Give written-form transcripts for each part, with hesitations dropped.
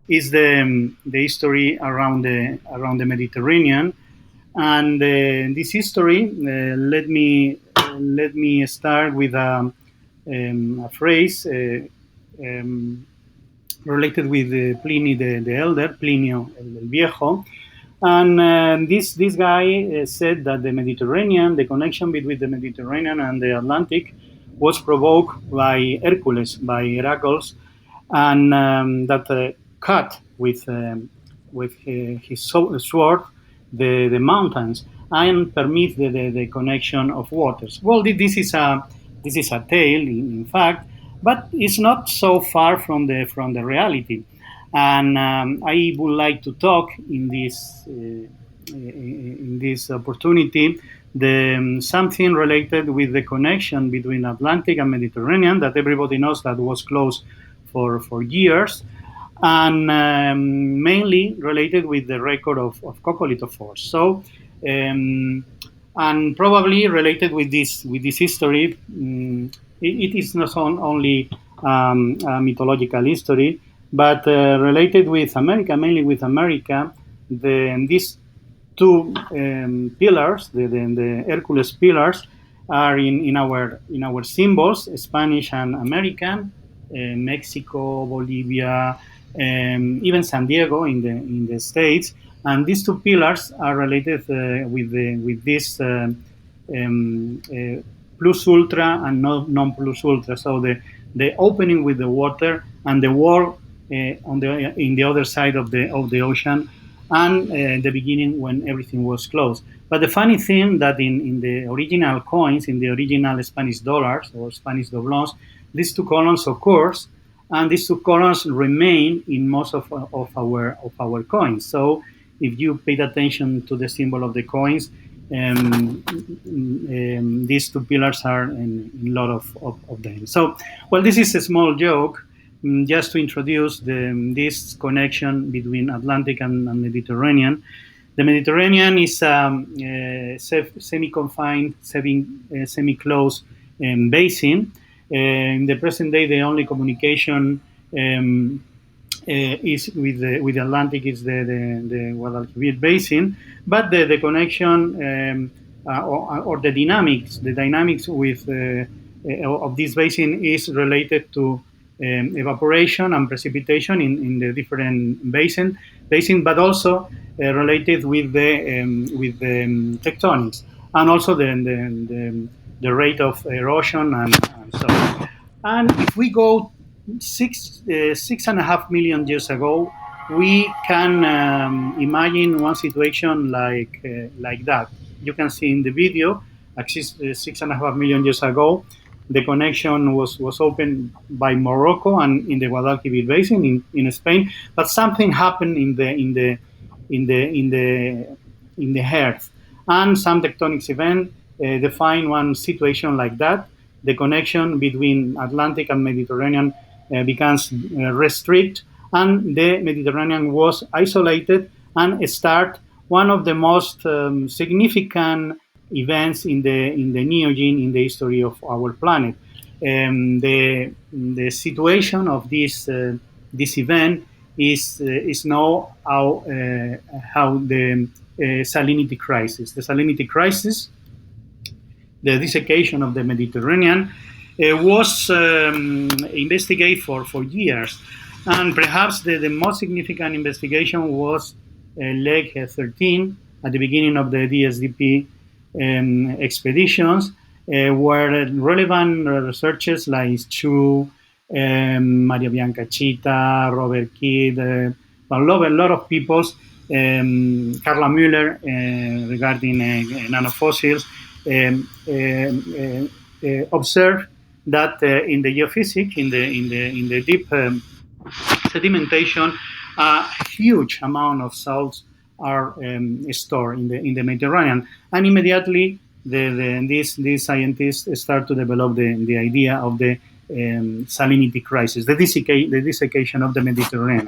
is the history around the Mediterranean. And this history, let me start with a phrase related with Pliny the Elder, Plinio el Viejo. And this guy said that the Mediterranean, the connection between the Mediterranean and the Atlantic, was provoked by Hercules, by Heracles, and that cut with his sword the mountains and permit the connection of waters. Well, this is a tale, in fact, but it's not so far from the reality. And I would like to talk in this opportunity something related with the connection between Atlantic and Mediterranean that everybody knows that was closed for years, and mainly related with the record of coccolithophores. So, and probably related with this history, it is not only a mythological history, but related with America, mainly with America. These two pillars, the Hercules Pillars, are in our symbols, Spanish and American, Mexico, Bolivia, even San Diego in the States. And these two pillars are related with this plus ultra and non plus ultra. So the opening with the water and the wall in the other side of the ocean, and the beginning when everything was closed. But the funny thing that in the original coins, in the original Spanish dollars or Spanish doblons, these two columns occurs, and these two columns remain in most of our coins. So if you paid attention to the symbol of the coins, these two pillars are in a lot of them. So, well, this is a small joke, just to introduce this connection between Atlantic and Mediterranean. The Mediterranean is semi-confined, semi-closed basin. In the present day, the only communication is with the Atlantic is the Guadalquivir basin, but the connection or the dynamics with of this basin is related to evaporation and precipitation in the different basin, but also related with the tectonics, and also the rate of erosion and so on. And if we go 6.5 million years ago, we can imagine one situation like that. You can see in the video, 6.5 million years ago, the connection was opened by Morocco and in the Guadalquivir basin in Spain, but something happened in the Earth, and some tectonics event define one situation like that. The connection between Atlantic and Mediterranean becomes restricted, and the Mediterranean was isolated and start one of the most significant events in the Neogene in the history of our planet. The situation of this event is now how the salinity crisis. The salinity crisis, the desiccation of the Mediterranean, was investigated for years, and perhaps the most significant investigation was Leg 13 at the beginning of the DSDP expeditions, where relevant researchers like Chu, Maria Bianca Chita, Robert Kidd, a lot of people, Carla Müller regarding nanofossils, observed that in the geophysics, in the deep sedimentation, a huge amount of salts are stored in the Mediterranean, and immediately these scientists start to develop the idea of the salinity crisis, the desiccation of the Mediterranean.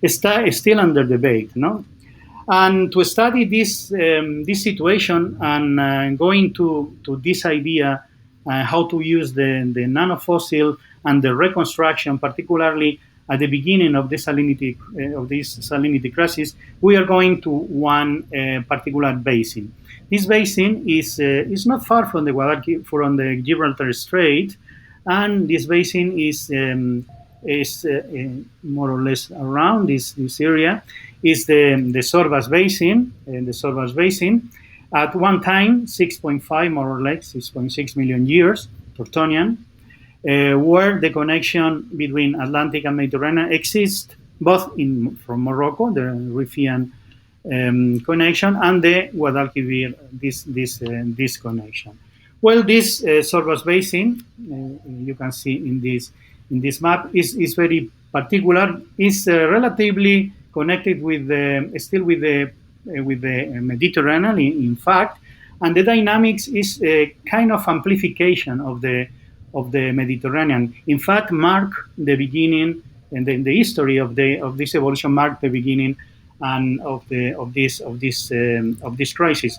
It's still under debate, no? And to study this situation and going to this idea, how to use the nanofossil and the reconstruction, particularly at the beginning of this salinity crisis, we are going to one particular basin. This basin is not far from the Gibraltar Strait, and this basin is more or less around this area. Is the Sorbas Basin, the Sorbas Basin. At one time, 6.5 more or less, 6.6 million years, Tortonian, where the connection between Atlantic and Mediterranean exists, both from Morocco, the Riffian connection, and the Guadalquivir, this connection. Well, this Sorbas Basin, you can see in this map, is very particular. It's relatively connected with the Mediterranean, in fact, and the dynamics is a kind of amplification of the Mediterranean. In fact, mark the beginning, and the history of this evolution marked the beginning and of this crisis.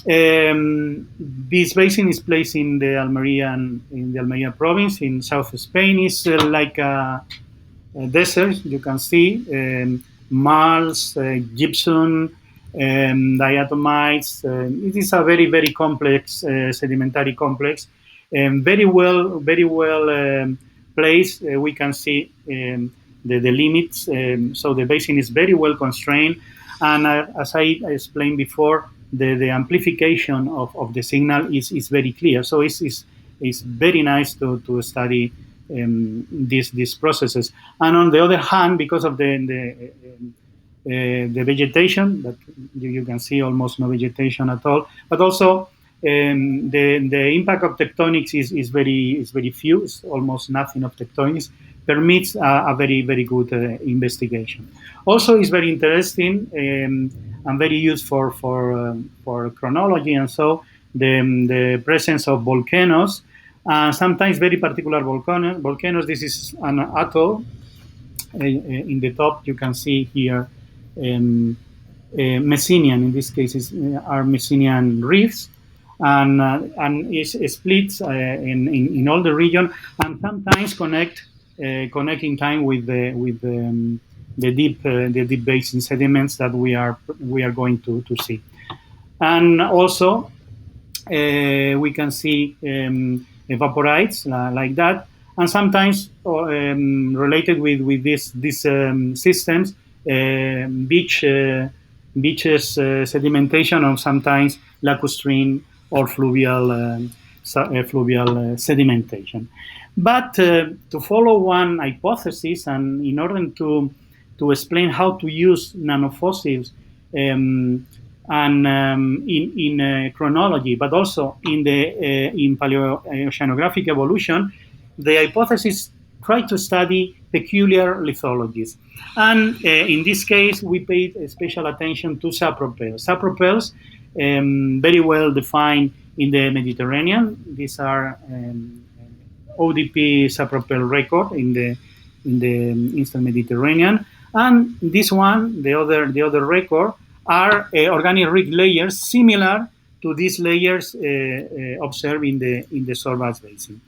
This basin is placed in the Almeria province in south Spain. It's like a desert. You can see marls, gypsum, diatomites. It is a very, very complex sedimentary complex, very well placed. We can see the limits. So the basin is very well constrained, and as I explained before, the amplification of the signal is very clear. So it's very nice to study these processes. And on the other hand, because of the vegetation, that you can see almost no vegetation at all, but also the impact of tectonics is very few. It's almost nothing of tectonics, permits a very, very good investigation. Also, it's very interesting and very useful for chronology, and so the presence of volcanoes, sometimes very particular volcanoes. This is an atoll. In the top, you can see here Messinian. In this case, are Messinian reefs, and it splits in all the region, and sometimes connecting time with the deep basin sediments that we are going to see. And also we can see evaporites like that, and sometimes related with these systems, beaches sedimentation, or sometimes lacustrine or fluvial sedimentation. But to follow one hypothesis, and in order to explain how to use nanofossils in chronology, but also in paleoceanographic evolution, the hypothesis tried to study peculiar lithologies. And in this case, we paid special attention to sapropels. Sapropels, very well defined in the Mediterranean. These are ODP sapropel record in the Eastern Mediterranean, and this one, the other record, are organic rig layers similar to these layers observed in the Sorbas Basin.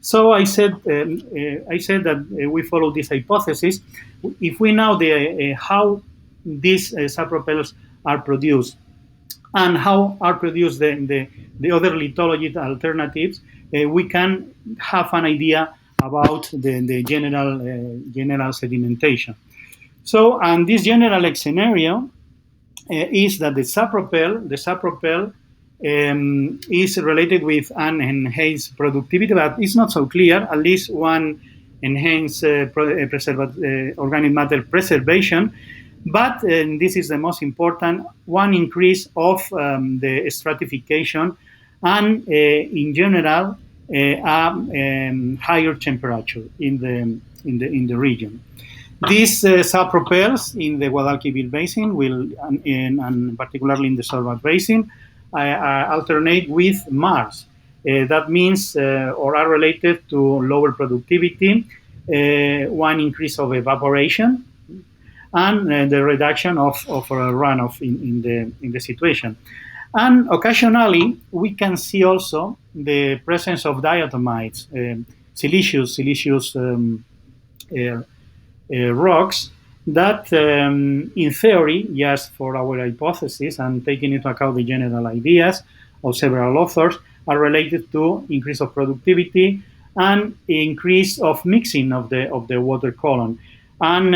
So I said that we follow this hypothesis. If we know how these sapropels are produced, and how are produced the other lithology alternatives, we can have an idea about the general sedimentation. So, and this general scenario is that the sapropel is related with an enhanced productivity, but it's not so clear. At least one enhanced organic matter preservation, but this is the most important one: increase of the stratification, and in general higher temperature in the region. These sapropels in the Guadalquivir Basin will, and particularly in the Sorbas Basin, alternate with Mars. That means, or are related to lower productivity, one increase of evaporation, and the reduction of runoff in the situation. And occasionally, we can see also the presence of diatomites, siliceous rocks that, in theory, just for our hypothesis and taking into account the general ideas of several authors, are related to increase of productivity and increase of mixing of the water column, and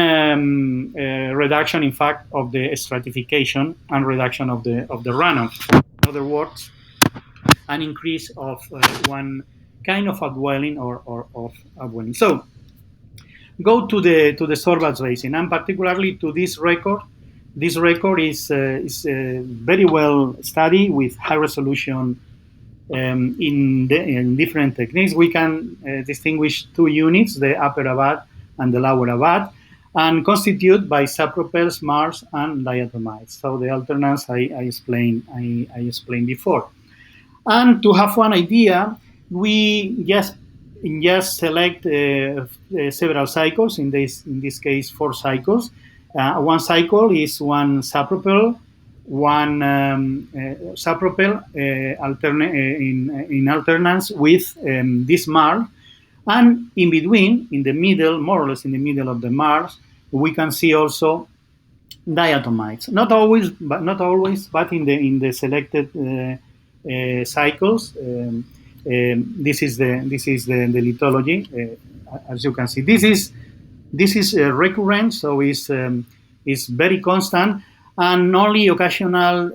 reduction, in fact, of the stratification and reduction of the runoff. In other words, an increase of one kind of upwelling or of upwelling. So go to the Sorbas Basin, and particularly to this record. This record is very well studied with high resolution in different techniques. We can distinguish two units, the upper Abad and the lower Abad, and constituted by sapropels, maars, and diatomites. So the alternance I explained before. And to have one idea, we just select several cycles. In this case, 4 cycles. One cycle is one sapropel, one sapropel in alternance with this maar, and in between, in the middle, more or less in the middle of the maars, we can see also diatomites. Not always, but in the selected cycles. This is the lithology, as you can see. This is recurrent, so it's very constant, and only occasional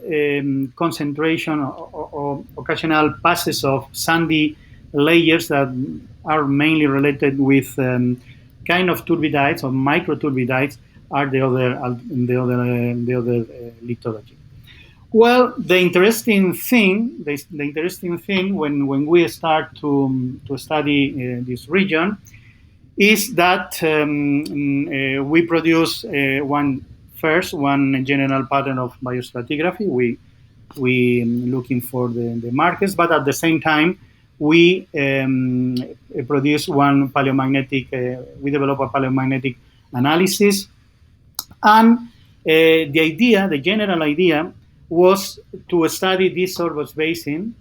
concentration or occasional passes of sandy layers that are mainly related with kind of turbidites or microturbidites are the other lithology. Well, the interesting thing when we start to study this region is that we produce one general pattern of biostratigraphy. We looking for the markers, but at the same time we produce one paleomagnetic. We develop a paleomagnetic analysis, and the general idea was to study this Sorbas Basin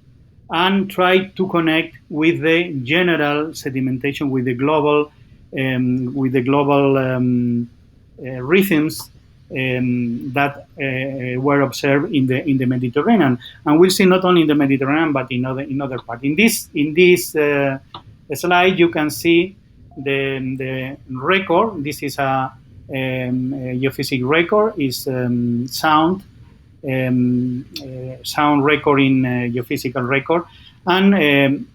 and try to connect with the general sedimentation, with the global rhythms that were observed in the Mediterranean, and we'll see not only in the Mediterranean but in other parts. In this slide, you can see the record. This is a geophysical record. Is sound record in geophysical record, and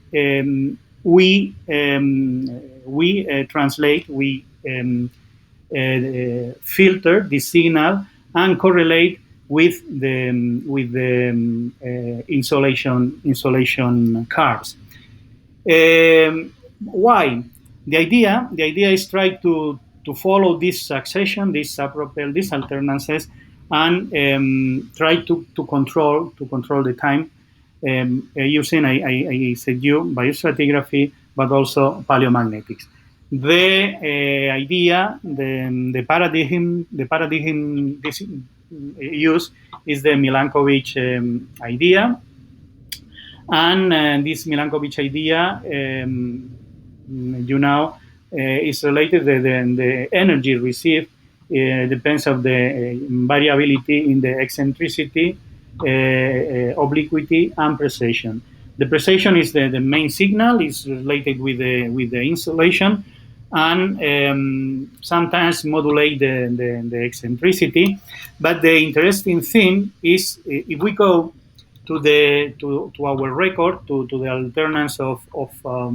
we translate, we filter the signal and correlate with the insolation curves. Why? The idea is try to follow this succession, this sapropel, these alternances, and try to control the time using, I said, biostratigraphy, but also paleomagnetics. The idea, the paradigm this use is the Milankovitch idea, and this Milankovitch idea, is related to the energy received. Depends of the variability in the eccentricity, obliquity, and precession. The precession is the main signal. Is related with the insolation, and sometimes modulate the eccentricity. But the interesting thing is, if we go to our record, to the alternance of our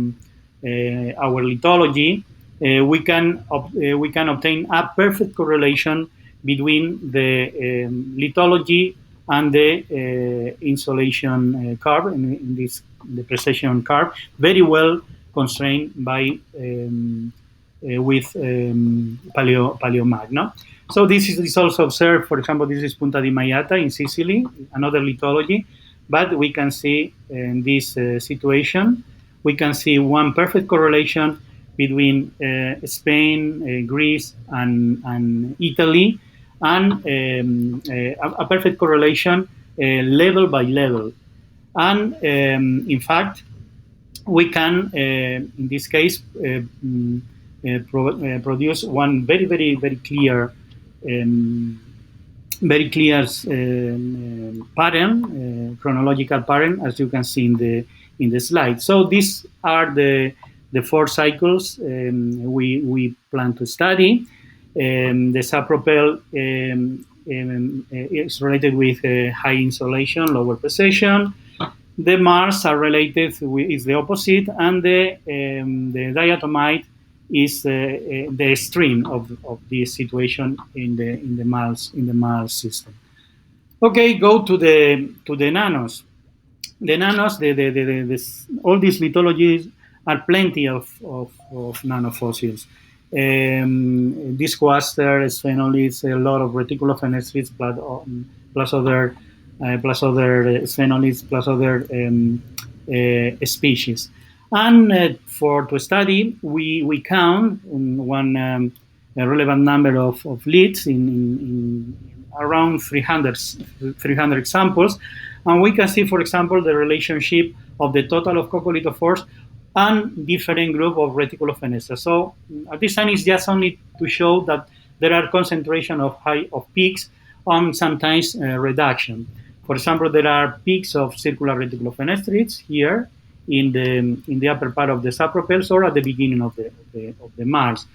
lithology, we can obtain a perfect correlation between the lithology and the insolation curve, in this the precession curve, very well constrained by with paleomag. So this is also observed. For example, this is Punta di Maiata in Sicily, another lithology, but we can see in this situation, we can see one perfect correlation between Spain, Greece, and Italy, and a perfect correlation level by level. And in fact, we can, in this case, produce one very clear pattern, chronological pattern, as you can see in the slide. So these are the 4 cycles we plan to study. The subpropel is related with high insolation, lower precession. The Mars are related with, is the opposite, and the diatomite is the extreme of this situation in the Mars system. Okay, go to the nanos. The nanos, all these lithologies are plenty of nanofossils. This cluster, sphenolids, a lot of reticulofenestrids, plus other sphenolids, plus other species. And to study, we count one relevant number of leads in around 300 examples, and we can see, for example, the relationship of the total of coccolithophores and different group of reticulofenestras. So this sign is just only to show that there are concentration of peaks and sometimes reduction. For example, there are peaks of circular reticulofenestrids here in the upper part of the subpropels or at the beginning of the Mars.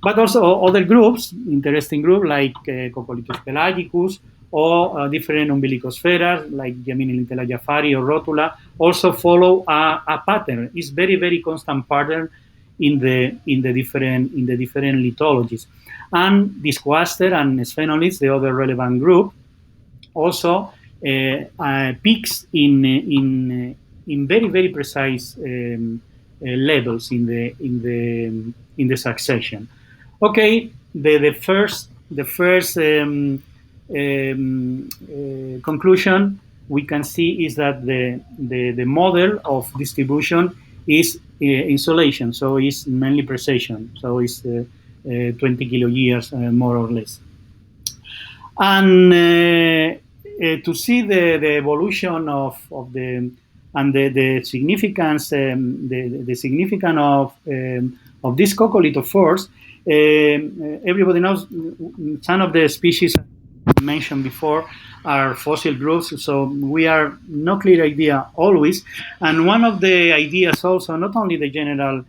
But also other groups, interesting groups like Coccolithus pelagicus or different umbilicospheras like Geminilintella jaffari or Rotula also follow a pattern. It's very constant pattern in the different lithologies. And this cluster and sphenolids, the other relevant group, also peaks in very precise levels in the succession. Okay, the first conclusion we can see is that the model of distribution is insolation, so it's mainly precession, so it's 20 kiloyears more or less. And to see the evolution of the significance, the significance of these coccolithophores, everybody knows some of the species mentioned before are fossil groups, so we are no clear idea always. And one of the ideas also, not only the general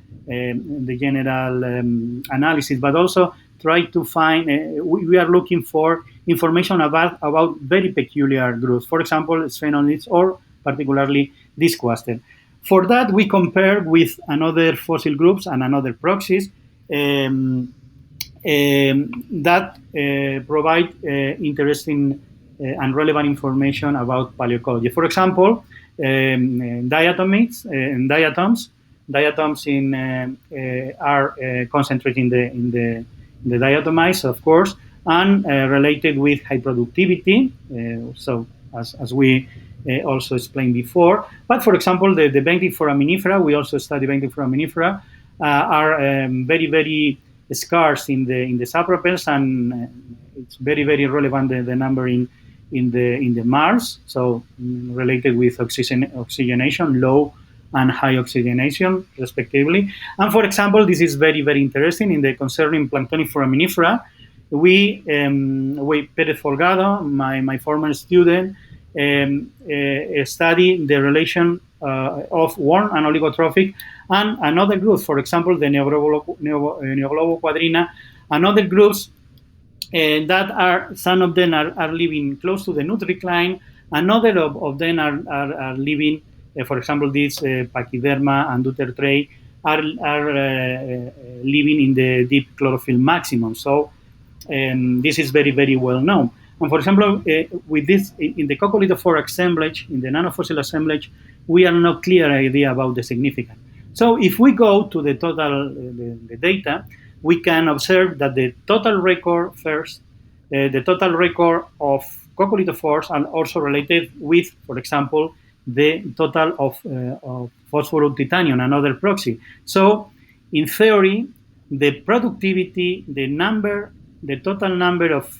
analysis, but also try to find, we are looking for information about very peculiar groups, for example, sphenolids or particularly this cluster. For that, we compare with another fossil groups and another proxies that provide interesting and relevant information about paleoecology. For example, diatoms are concentrated in the diatomites, of course, and related with high productivity. So as we also explained before. But for example, the benthic foraminifera, we also study benthic foraminifera, are very scarce in the subpropels, and it's very relevant the number in the Mars. So related with oxygenation, low and high oxygenation, respectively. And for example, this is very interesting in the concerning planktonic foraminifera. We Pérez Folgado, my former student, study the relation of worm and oligotrophic and another group, for example, the Neogloboquadrina, and other groups that are, some of them are living close to the nutridecline, and other of them are living, for example, this Pachyderma and Deutertrae are living in the deep chlorophyll maximum. So this is very well known. And for example, with this, in the coccolithophore assemblage, in the nanofossil assemblage, we are not clear idea about the significance. So if we go to the total the data, we can observe that the total record first, the total record of coccolithophores are also related with, for example, the total of phosphorus titanium, another proxy. So in theory, the productivity, the total number of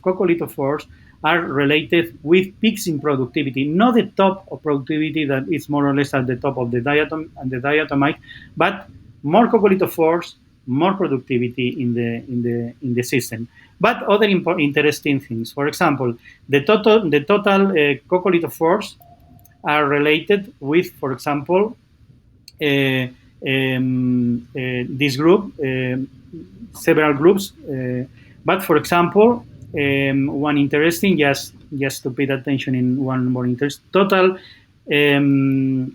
coccolithophores are related with peaks in productivity, not the top of productivity that is more or less at the top of the diatom and the diatomite, but more coccolithophores more productivity in the system. But other interesting things, for example, the total coccolithophores are related with, for example, this group, several groups. But for example, one interesting, just to pay attention in one more interest, total the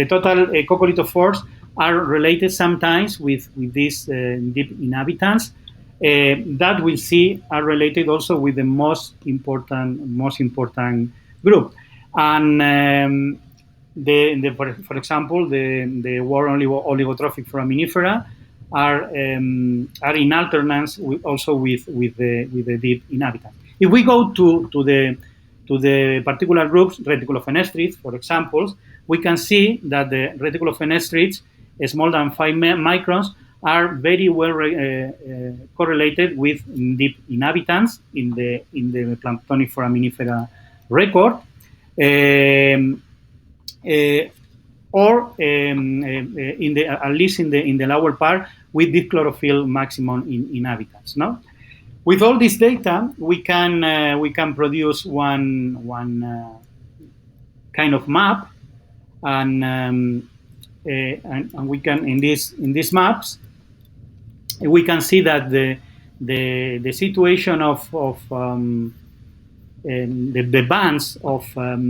total coccolithophores are related sometimes with these deep inhabitants. That we see are related also with the most important group. And for example, the warm oligotrophic foraminifera are in alternance also with the deep inhabitants. If we go to the particular groups, reticulofenestrids, for example, we can see that the reticulofenestrids, smaller than 5 microns, are very well correlated with deep inhabitants in the planktonic foraminifera record, or at least in the lower part with deep chlorophyll maximum in inhabitants. No. With all this data, we can produce one kind of map, and we can in these maps we can see that the situation of the bands of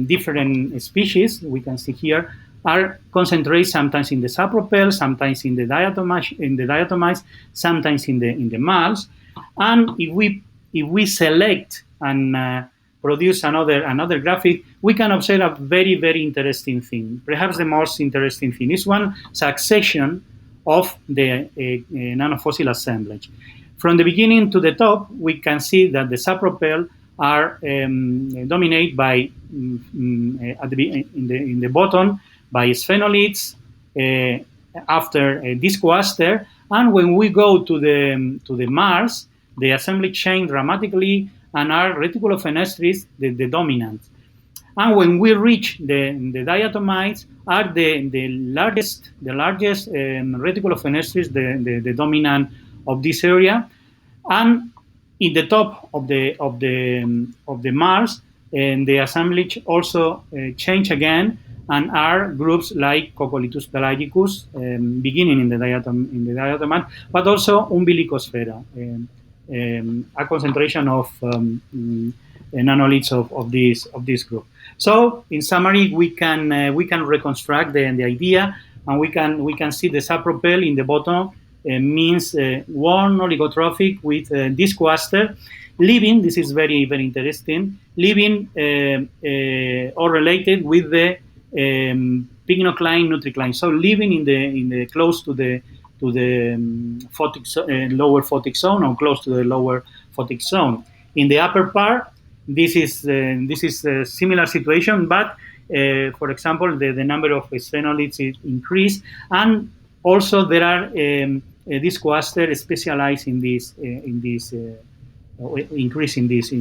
different species we can see here are concentrated sometimes in the sapropel, sometimes in the diatomites, sometimes in the mals. And if we select and produce another graphic, we can observe a very, very interesting thing. Perhaps the most interesting thing is one succession of the nanofossil assemblage. From the beginning to the top, we can see that the sapropel are dominated by in the bottom by sphenolids, after this cluster, and when we go to the Mars, the assembly change dramatically and are reticulofenestrids the dominant. And when we reach the diatomites, are the largest reticulofenestrids, the dominant of this area, and in the top of the Mars, and the assemblage also change again, and are groups like Coccolithus pelagicus, beginning in the diatomite, but also Umbilicosphaera, a concentration of nanoliths of this group. So, in summary, we can reconstruct the idea, and we can see the sapropel in the bottom means warm oligotrophic with this cluster, living. This is very, very interesting. Living or related with the pycnocline nutricline. So living in the close to the photic lower photic zone, or close to the lower photic zone. In the upper part, this is a similar situation, but for example, the number of sphenolids is increased, and also there are this cluster specialized in this increase in this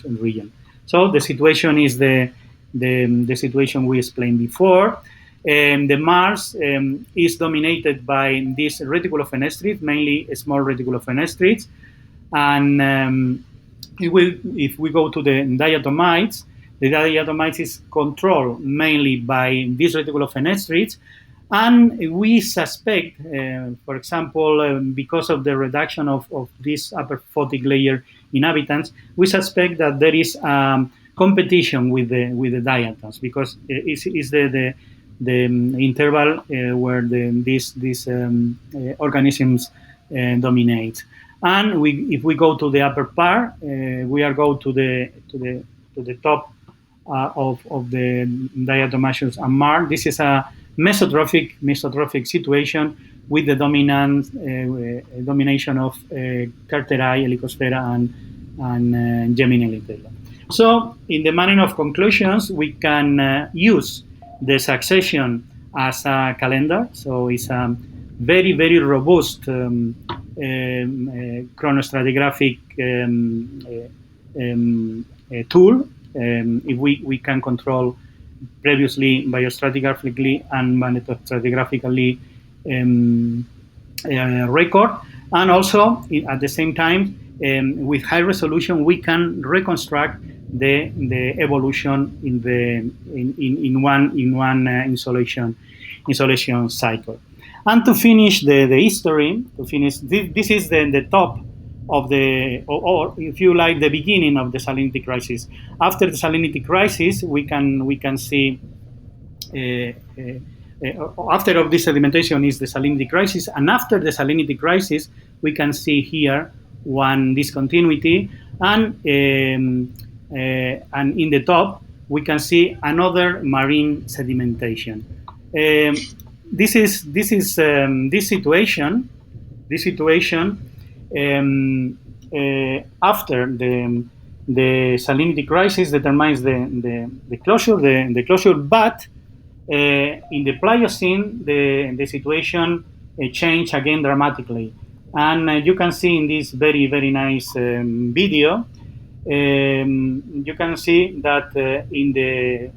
region. So the situation is the situation we explained before. The Mars is dominated by these reticulofenestrids, mainly small reticulofenestrids, and if we go to the diatomites is controlled mainly by these reticulofenestrids, and we suspect, for example, because of the reduction of this upper photic layer inhabitants, we suspect that there is competition with the diatoms, because it's the interval where these organisms dominate. And if we go to the upper part, we are go to the top of the diatomaceous and Mars. This is a mesotrophic situation with the domination of Carteri, Helicosphaera, and Gemini Litella. So, in the manner of conclusions, we can use the succession as a calendar. So it's a very, very robust chronostratigraphic tool. If we can control previously biostratigraphically and magnetostratigraphically record, and also at the same time, with high resolution, we can reconstruct the evolution in one insolation cycle. And to finish the history, this is the top of or if you like, the beginning of the salinity crisis. After the salinity crisis, we can see. After of this sedimentation is the salinity crisis, and after the salinity crisis, we can see here one discontinuity, and in the top we can see another marine sedimentation. This situation after the salinity crisis determines the closure, but in the Pliocene, the situation changed again dramatically. And you can see in this very, very nice video, you can see that in the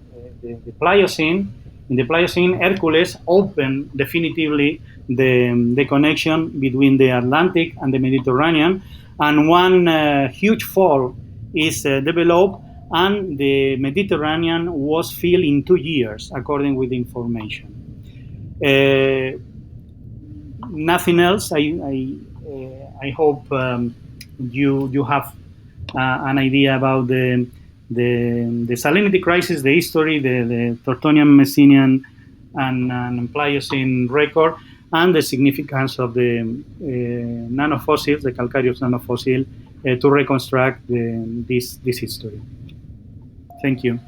Pliocene, Hercules opened definitively the connection between the Atlantic and the Mediterranean, and one huge fall is developed, and the Mediterranean was filled in 2 years, according with the information. Nothing else. I hope you have an idea about the salinity crisis, the history, the Tortonian, Messinian, and Pliocene record, and the significance of the nanofossils, the calcareous nanofossil, to reconstruct this history. Thank you.